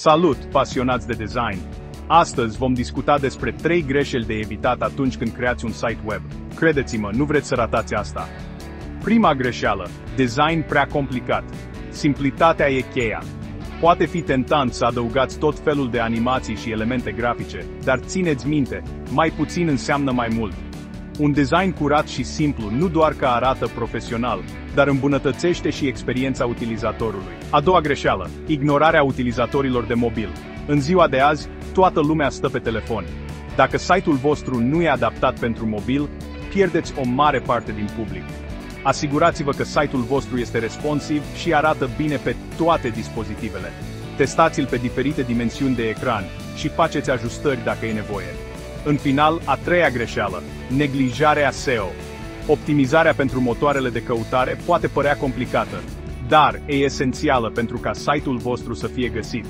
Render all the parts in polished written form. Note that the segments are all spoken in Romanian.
Salut, pasionați de design! Astăzi vom discuta despre 3 greșeli de evitat atunci când creați un site web. Credeți-mă, nu vreți să ratați asta. Prima greșeală: design prea complicat. Simplitatea e cheia. Poate fi tentant să adăugați tot felul de animații și elemente grafice, dar țineți minte, mai puțin înseamnă mai mult. Un design curat și simplu nu doar că arată profesional, dar îmbunătățește și experiența utilizatorului. A doua greșeală: ignorarea utilizatorilor de mobil. În ziua de azi, toată lumea stă pe telefon. Dacă site-ul vostru nu e adaptat pentru mobil, pierdeți o mare parte din public. Asigurați-vă că site-ul vostru este responsiv și arată bine pe toate dispozitivele. Testați-l pe diferite dimensiuni de ecran și faceți ajustări dacă e nevoie. În final, a treia greșeală: neglijarea SEO. Optimizarea pentru motoarele de căutare poate părea complicată, dar e esențială pentru ca site-ul vostru să fie găsit.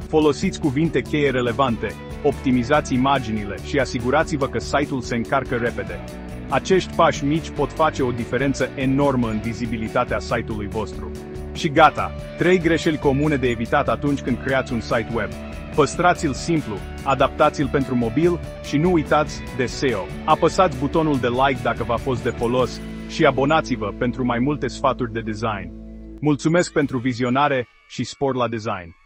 Folosiți cuvinte cheie relevante, optimizați imaginile și asigurați-vă că site-ul se încarcă repede. Acești pași mici pot face o diferență enormă în vizibilitatea site-ului vostru. Și gata, 3 greșeli comune de evitat atunci când creați un site web. Păstrați-l simplu, adaptați-l pentru mobil și nu uitați de SEO. Apăsați butonul de like dacă v-a fost de folos și abonați-vă pentru mai multe sfaturi de design. Mulțumesc pentru vizionare și spor la design!